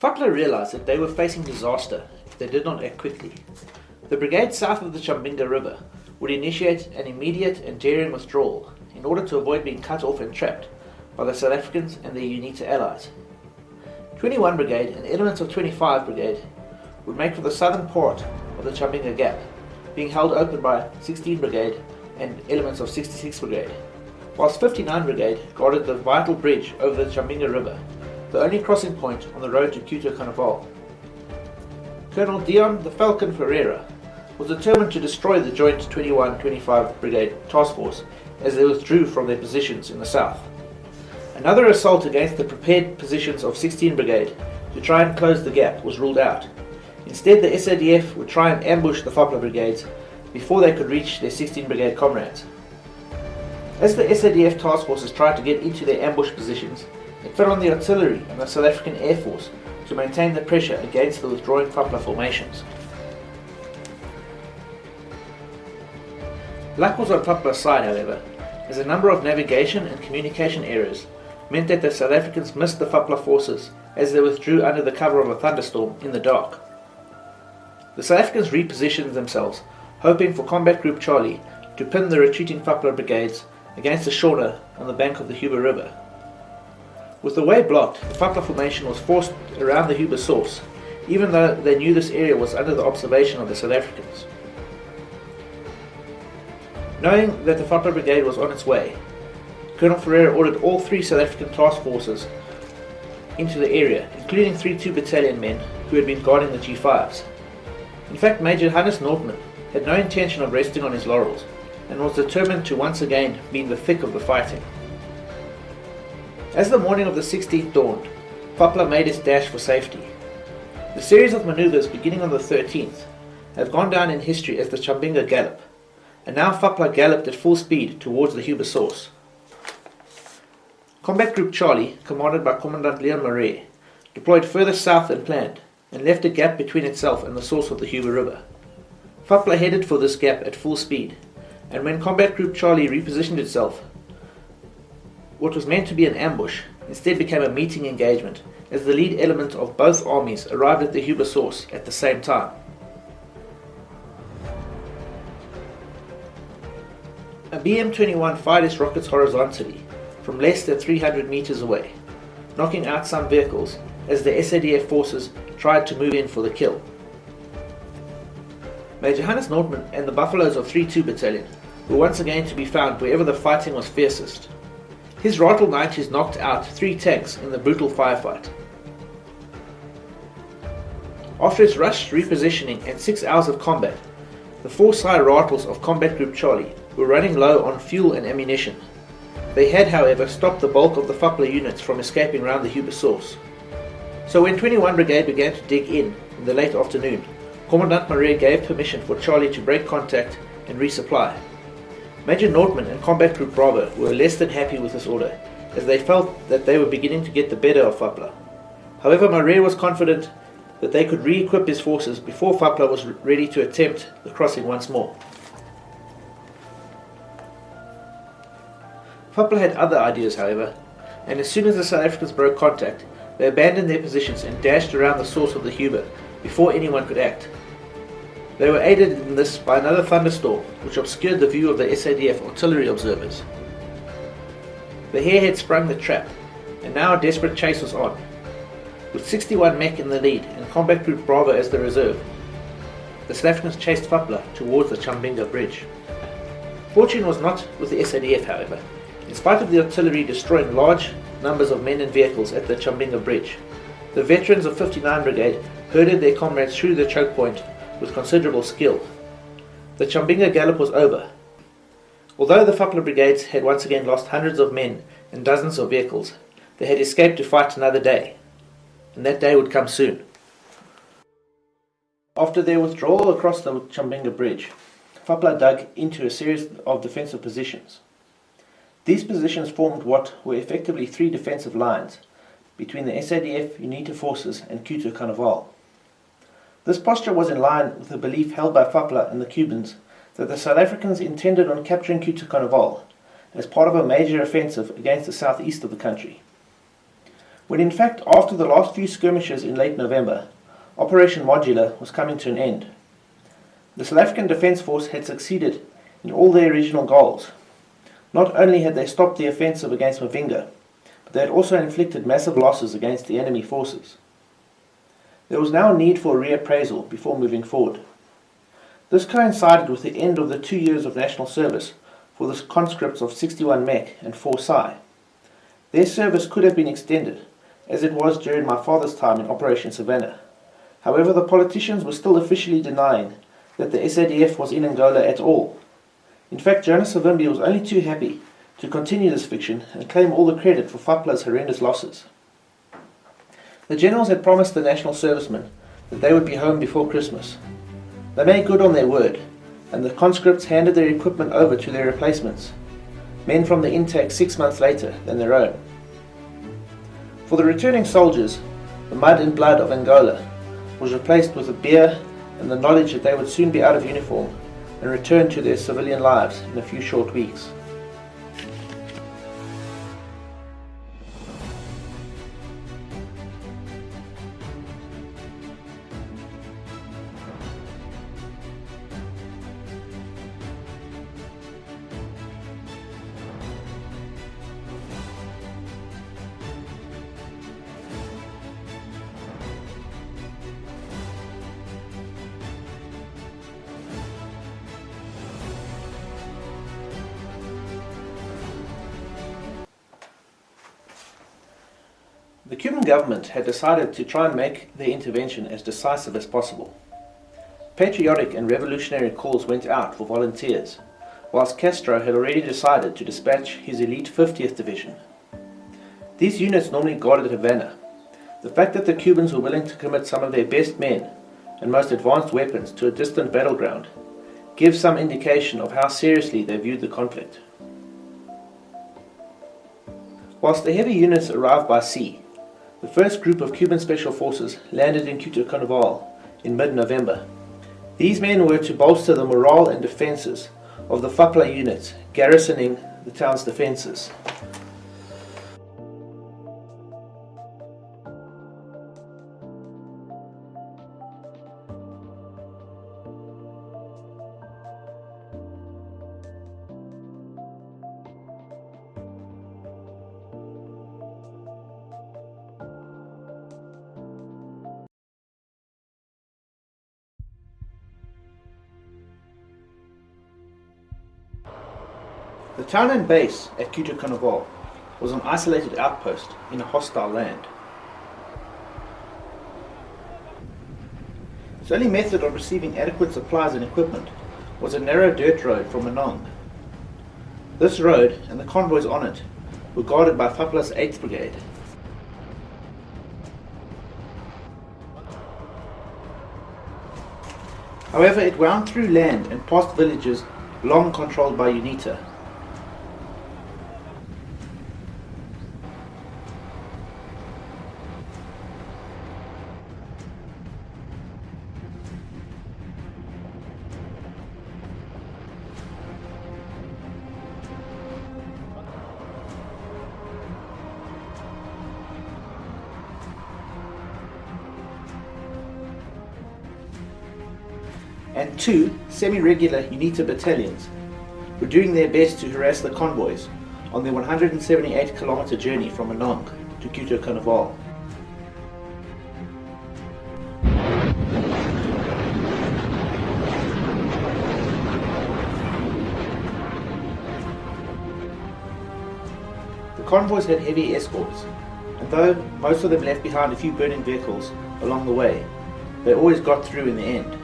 FAPLA realized that they were facing disaster if they did not act quickly. The brigade south of the Chambinga River would initiate an immediate and daring withdrawal in order to avoid being cut off and trapped by the South Africans and their UNITA allies. 21 Brigade and elements of 25 Brigade would make for the southern part of the Chambinga Gap, being held open by 16 Brigade and elements of 66 Brigade, whilst 59 Brigade guarded the vital bridge over the Chambinga River, the only crossing point on the road to Cuito Cuanavale. Colonel Dion the Falcon Ferreira was determined to destroy the joint 21-25 Brigade task force as they withdrew from their positions in the south. Another assault against the prepared positions of 16 Brigade to try and close the gap was ruled out. Instead, the SADF would try and ambush the FAPLA brigades before they could reach their 16 Brigade comrades. As the SADF task forces tried to get into their ambush positions, it fell on the artillery and the South African Air Force to maintain the pressure against the withdrawing FAPLA formations. Luck was on FAPLA's side, however, as a number of navigation and communication errors meant that the South Africans missed the FAPLA forces as they withdrew under the cover of a thunderstorm in the dark. The South Africans repositioned themselves, hoping for Combat Group Charlie to pin the retreating FAPLA brigades against the Shona on the bank of the Huber River. With the way blocked, the FAPLA formation was forced around the Huber source, even though they knew this area was under the observation of the South Africans. Knowing that the FAPLA brigade was on its way, Colonel Ferreira ordered all three South African task forces into the area, including 3 2 battalion men who had been guarding the G5s. In fact, Major Hannes Nordman had no intention of resting on his laurels and was determined to once again be in the thick of the fighting. As the morning of the 16th dawned, FAPLA made its dash for safety. The series of maneuvers beginning on the 13th have gone down in history as the Chambinga Gallop, and now FAPLA galloped at full speed towards the Huber source. Combat Group Charlie, commanded by Commandant Leon Marais, deployed further south than planned and left a gap between itself and the source of the Huber River. FAPLA headed for this gap at full speed, and when Combat Group Charlie repositioned itself, what was meant to be an ambush instead became a meeting engagement as the lead element of both armies arrived at the Huber source at the same time. A BM-21 fired its rockets horizontally from less than 300 meters away, knocking out some vehicles as the SADF forces tried to move in for the kill. Major Hannes Nordman and the Buffaloes of 3 2 Battalion were once again to be found wherever the fighting was fiercest. His Rifle 90s knocked out 3 tanks in the brutal firefight. After its rushed repositioning and 6 hours of combat, the 4 side Rifles of Combat Group Charlie were running low on fuel and ammunition. They had, however, stopped the bulk of the FAPLA units from escaping round the Huber source. So when 21 Brigade began to dig in the late afternoon, Commandant Marais gave permission for Charlie to break contact and resupply. Major Nordman and Combat Group Bravo were less than happy with this order, as they felt that they were beginning to get the better of FAPLA. However, Marais was confident that they could re-equip his forces before FAPLA was ready to attempt the crossing once more. FAPLA had other ideas, however, and as soon as the South Africans broke contact, they abandoned their positions and dashed around the source of the Huber before anyone could act. They were aided in this by another thunderstorm, which obscured the view of the SADF artillery observers. The hare had sprung the trap, and now a desperate chase was on. With 61 mech in the lead and Combat Group Bravo as the reserve, the South Africans chased FAPLA towards the Chambinga bridge. Fortune was not with the SADF, however. In spite of the artillery destroying large numbers of men and vehicles at the Chambinga bridge, the veterans of 59 Brigade herded their comrades through the choke point with considerable skill. The Chambinga Gallop was over. Although the FAPLA brigades had once again lost hundreds of men and dozens of vehicles, they had escaped to fight another day, and that day would come soon. After their withdrawal across the Chambinga bridge, FAPLA dug into a series of defensive positions. These positions formed what were effectively 3 defensive lines between the SADF, UNITA forces and Cuito Cuanavale. This posture was in line with the belief held by FAPLA and the Cubans that the South Africans intended on capturing Cuito Cuanavale as part of a major offensive against the southeast of the country. when in fact after the last few skirmishes in late November, Operation Modular was coming to an end. The South African Defence Force had succeeded in all their regional goals. Not only had they stopped the offensive against Mavinga, but they had also inflicted massive losses against the enemy forces. There was now a need for a reappraisal before moving forward. This coincided with the end of the 2 years of national service for the conscripts of 61 Mech and 4 Psi. Their service could have been extended, as it was during my father's time in Operation Savannah. However, the politicians were still officially denying that the SADF was in Angola at all. In fact, Jonas Savimbi was only too happy to continue this fiction and claim all the credit for FAPLA's horrendous losses. The generals had promised the national servicemen that they would be home before Christmas. They made good on their word, and the conscripts handed their equipment over to their replacements, men from the intake 6 months later than their own. For the returning soldiers, the mud and blood of Angola was replaced with the beer and the knowledge that they would soon be out of uniform and return to their civilian lives in a few short weeks. The Cuban government had decided to try and make their intervention as decisive as possible. Patriotic and revolutionary calls went out for volunteers, whilst Castro had already decided to dispatch his elite 50th Division. These units normally guarded Havana. The fact that the Cubans were willing to commit some of their best men and most advanced weapons to a distant battleground gives some indication of how seriously they viewed the conflict. Whilst the heavy units arrived by sea, the first group of Cuban Special Forces landed in Cuito Cuanavale in mid-November. These men were to bolster the morale and defences of the FAPLA units garrisoning the town's defences. The town and base at Cuito Cuanavale was an isolated outpost in a hostile land. Its only method of receiving adequate supplies and equipment was a narrow dirt road from Manong. This road and the convoys on it were guarded by FAPLA's 8th Brigade. However, it wound through land and past villages long controlled by UNITA. And 2 semi-regular UNITA battalions were doing their best to harass the convoys on their 178-kilometer journey from Manong to Cuito Cuanavale. The convoys had heavy escorts, and though most of them left behind a few burning vehicles along the way, they always got through in the end.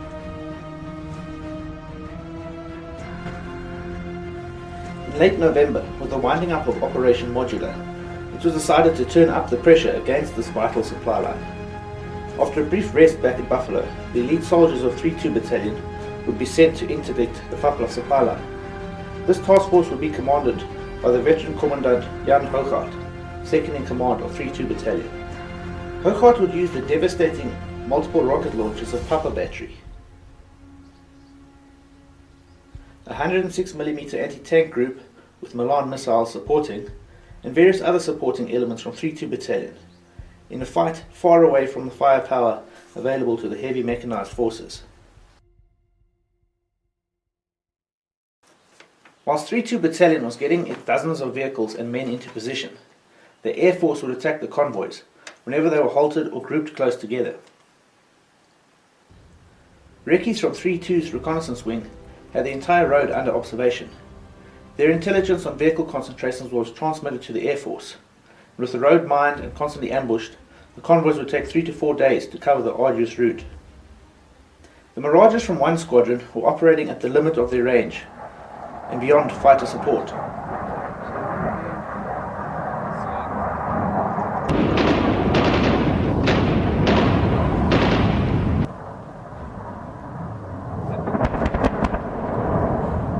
In late November, with the winding up of Operation Modular, it was decided to turn up the pressure against this vital supply line. After a brief rest back at Buffalo, the elite soldiers of 3-2 Battalion would be sent to interdict the FAPLA supply line. This task force would be commanded by the veteran Commandant Jan Hochart, second in command of 3-2 Battalion. Hochart would use the devastating multiple rocket launchers of Papa Battery, a 106mm anti-tank group with Milan missiles supporting, and various other supporting elements from 3-2 Battalion, in a fight far away from the firepower available to the heavy mechanized forces. Whilst 3-2 Battalion was getting its dozens of vehicles and men into position, the Air Force would attack the convoys whenever they were halted or grouped close together. Recce's from 3-2's reconnaissance wing had the entire road under observation. Their intelligence on vehicle concentrations was transmitted to the Air Force, and with the road mined and constantly ambushed, the convoys would take 3 to 4 days to cover the arduous route. The Mirages from one squadron were operating at the limit of their range and beyond fighter support.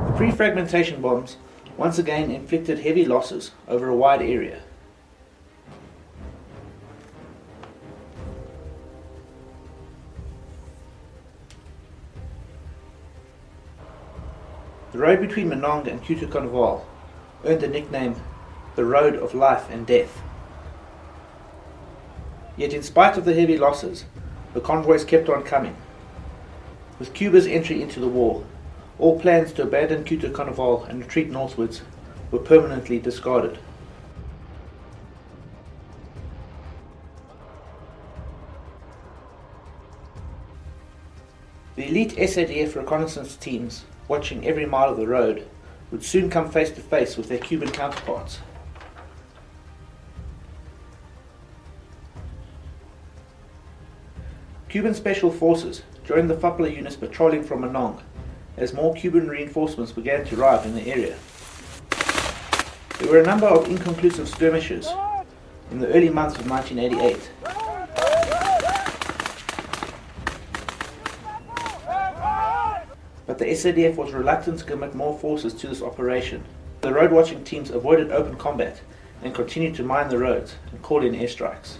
The pre-fragmentation bombs once again inflicted heavy losses over a wide area. The road between Manong and Cuito Cuanavale earned the nickname the Road of Life and Death. Yet in spite of the heavy losses, the convoys kept on coming. With Cuba's entry into the war, all plans to abandon Cuito Cuanavale and retreat northwards were permanently discarded. The elite SADF reconnaissance teams, watching every mile of the road, would soon come face to face with their Cuban counterparts. Cuban special forces joined the FAPLA units patrolling from Manong as more Cuban reinforcements began to arrive in the area. There were a number of inconclusive skirmishes in the early months of 1988. But the SADF was reluctant to commit more forces to this operation. The road watching teams avoided open combat and continued to mine the roads and call in airstrikes.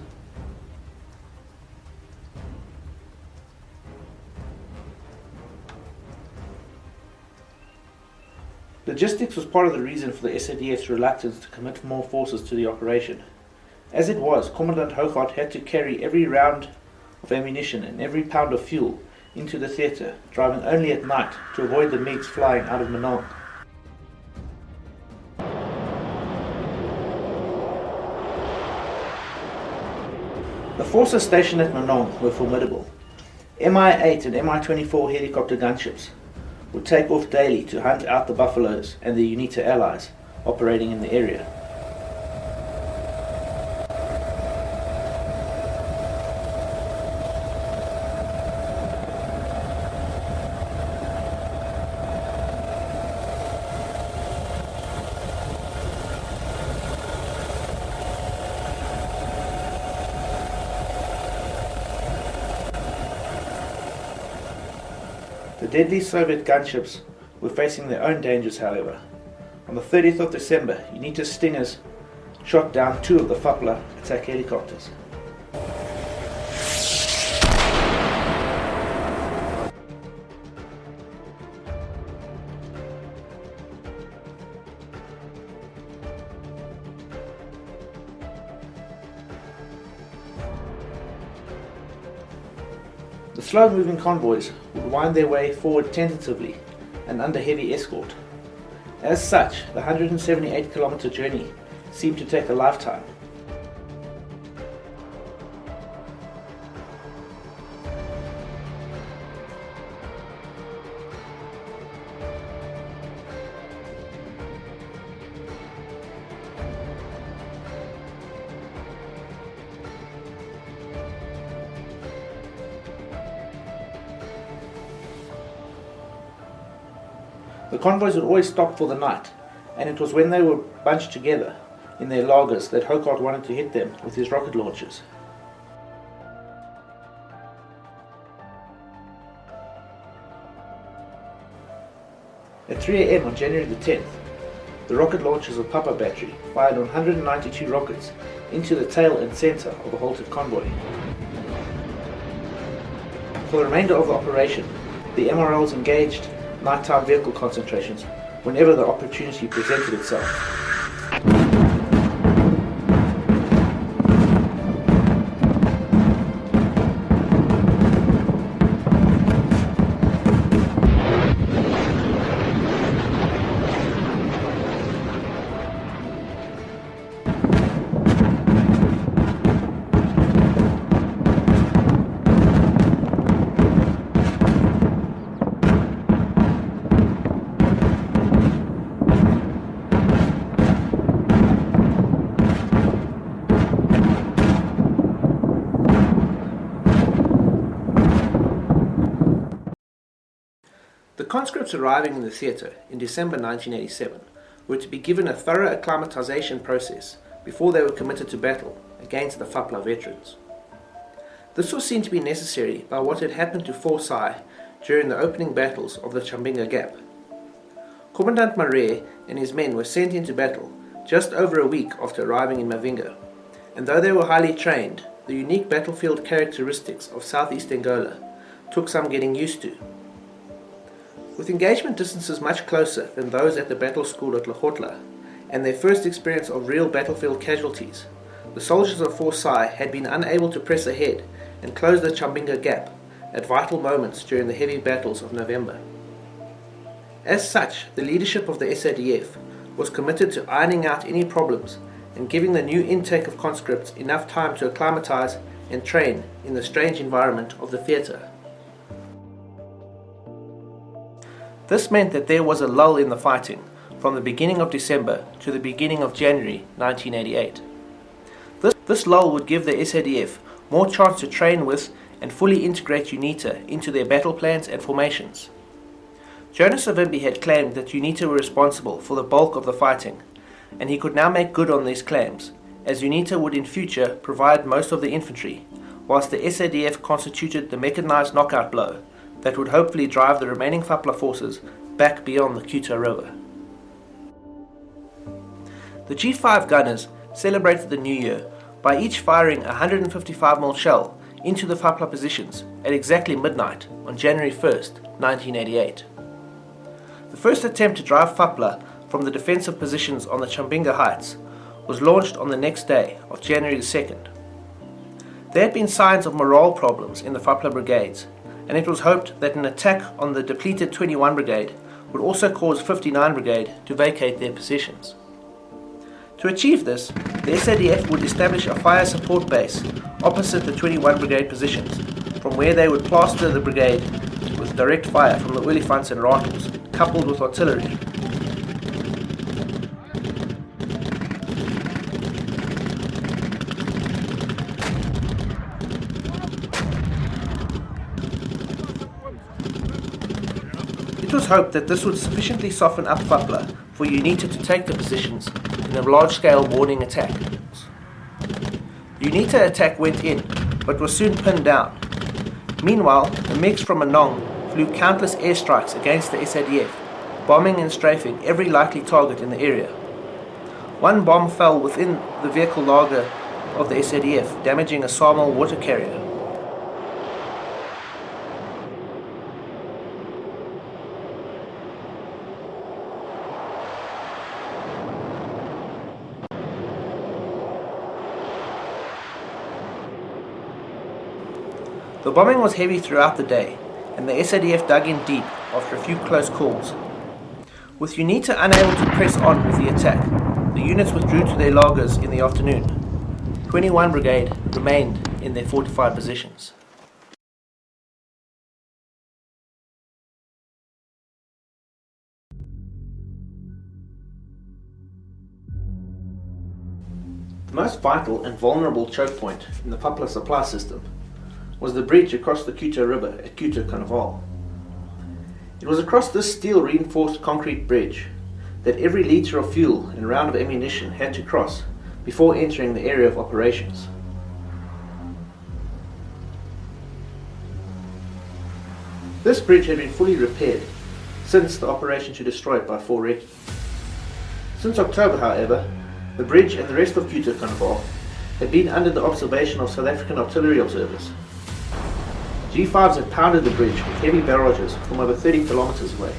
Logistics was part of the reason for the SADF's reluctance to commit more forces to the operation. As it was, Commandant Hougaard had to carry every round of ammunition and every pound of fuel into the theatre, driving only at night to avoid the MiGs flying out of Manong. The forces stationed at Manong were formidable. Mi-8 and Mi-24 helicopter gunships would take off daily to hunt out the Buffaloes and the UNITA allies operating in the area. The deadly Soviet gunships were facing their own dangers, however. On the 30th of December, UNITA Stingers shot down 2 of the FAPLA attack helicopters. The slow-moving convoys would wind their way forward tentatively and under heavy escort. As such, the 178-kilometer journey seemed to take a lifetime. The convoys would always stop for the night, and it was when they were bunched together in their lagers that Hougaard wanted to hit them with his rocket launchers. At 3 a.m. on January the 10th, the rocket launchers of Papa Battery fired on 192 rockets into the tail and center of a halted convoy. For the remainder of the operation, the MRLs engaged nighttime vehicle concentrations whenever the opportunity presented itself. conscripts arriving in the theatre in December 1987 were to be given a thorough acclimatization process before they were committed to battle against the FAPLA veterans. This was seen to be necessary by what had happened to Forsyth during the opening battles of the Chambinga Gap. Commandant Maré and his men were sent into battle just over a week after arriving in Mavinga, and though they were highly trained, the unique battlefield characteristics of southeast Angola took some getting used to. With engagement distances much closer than those at the battle school at Lehotla, and their first experience of real battlefield casualties, the soldiers of Forsyth had been unable to press ahead and close the Chambinga Gap at vital moments during the heavy battles of November. As such, the leadership of the SADF was committed to ironing out any problems and giving the new intake of conscripts enough time to acclimatize and train in the strange environment of the theatre. This meant that there was a lull in the fighting from the beginning of December to the beginning of January 1988. This lull would give the SADF more chance to train with and fully integrate UNITA into their battle plans and formations. Jonas Savimbi had claimed that UNITA were responsible for the bulk of the fighting, and he could now make good on these claims, as UNITA would in future provide most of the infantry, whilst the SADF constituted the mechanized knockout blow that would hopefully drive the remaining FAPLA forces back beyond the Cuito River. The G5 gunners celebrated the new year by each firing a 155mm shell into the FAPLA positions at exactly midnight on January 1st, 1988. The first attempt to drive FAPLA from the defensive positions on the Chambinga Heights was launched on the next day of January 2nd. There had been signs of morale problems in the FAPLA brigades, and it was hoped that an attack on the depleted 21 Brigade would also cause 59 Brigade to vacate their positions. To achieve this, the SADF would establish a fire support base opposite the 21 Brigade positions, from where they would plaster the brigade with direct fire from the olifants and rifles, coupled with artillery. It was hoped that this would sufficiently soften up FAPLA for UNITA to take the positions in a large-scale morning attack. The UNITA attack went in, but was soon pinned down. Meanwhile, the MiGs from Anong flew countless airstrikes against the SADF, bombing and strafing every likely target in the area. One bomb fell within the vehicle laager of the SADF, damaging a Sawmill water carrier. The bombing was heavy throughout the day, and the SADF dug in deep after a few close calls. With UNITA unable to press on with the attack, the units withdrew to their laagers in the afternoon. 21 Brigade remained in their fortified positions. The most vital and vulnerable choke point in the FAPLA supply system was the bridge across the Cuito River at Cuito Cuanavale. It was across this steel-reinforced concrete bridge that every litre of fuel and round of ammunition had to cross before entering the area of operations. This bridge had been fully repaired since the operation to destroy it by 4 Recce. Since October, however, the bridge and the rest of Cuito Cuanavale had been under the observation of South African artillery observers. G5s had pounded the bridge with heavy barrages from over 30 kilometers away.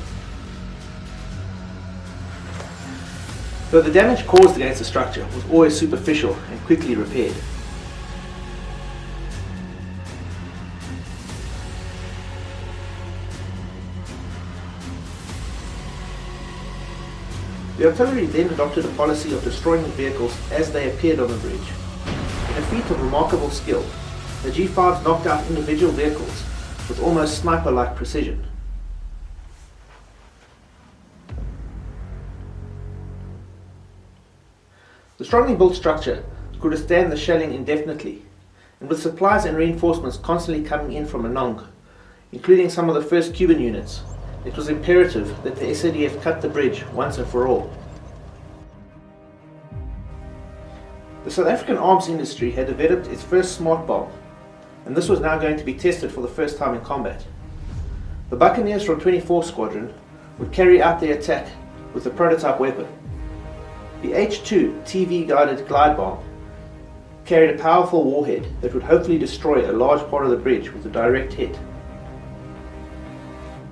Though the damage caused against the structure was always superficial and quickly repaired. The artillery then adopted a policy of destroying the vehicles as they appeared on the bridge. In a feat of remarkable skill, the G5s knocked out individual vehicles with almost sniper-like precision. The strongly built structure could withstand the shelling indefinitely, and with supplies and reinforcements constantly coming in from Anong, including some of the first Cuban units, it was imperative that the SADF cut the bridge once and for all. The South African arms industry had developed its first smart bomb, and this was now going to be tested for the first time in combat. The Buccaneers from 24th Squadron would carry out their attack with the prototype weapon. The H-2 TV-guided glide bomb carried a powerful warhead that would hopefully destroy a large part of the bridge with a direct hit.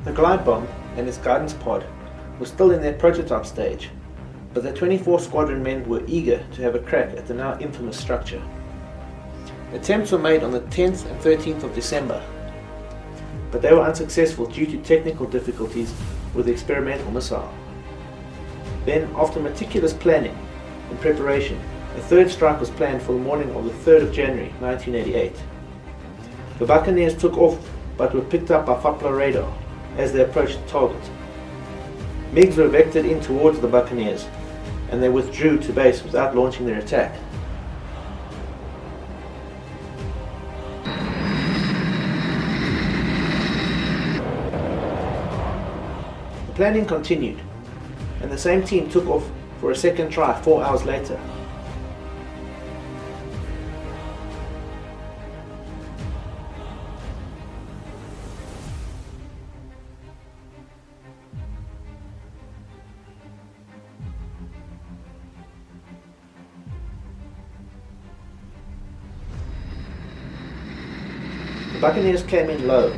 The glide bomb and its guidance pod were still in their prototype stage, but the 24th Squadron men were eager to have a crack at the now infamous structure. Attempts were made on the 10th and 13th of December, but they were unsuccessful due to technical difficulties with the experimental missile. Then, after meticulous planning and preparation, a third strike was planned for the morning of the 3rd of January 1988. The Buccaneers took off but were picked up by FAPLA radar as they approached the target. MiGs were vectored in towards the Buccaneers, and they withdrew to base without launching their attack. The planning continued, and the same team took off for a second try 4 hours later. The Buccaneers came in low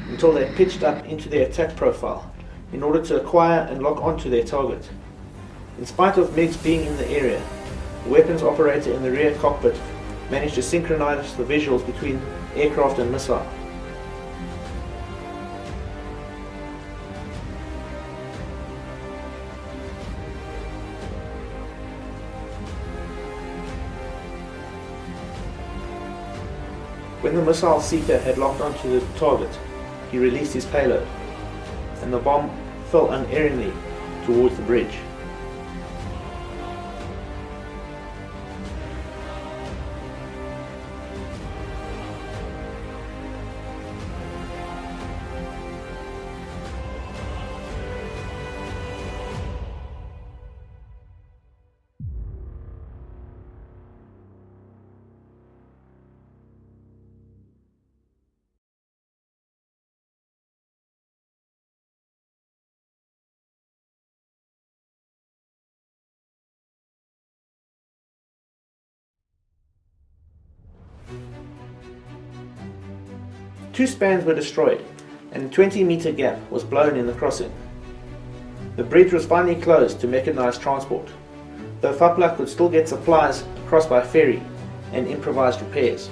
until they pitched up into their attack profile in order to acquire and lock onto their target. In spite of MiGs being in the area, the weapons operator in the rear cockpit managed to synchronize the visuals between aircraft and missile. When the missile seeker had locked onto the target, he released his payload, and the bomb fell unerringly towards the bridge. Two spans were destroyed, and a 20-meter gap was blown in the crossing. The bridge was finally closed to mechanized transport, though FAPLA could still get supplies across by ferry and improvised repairs.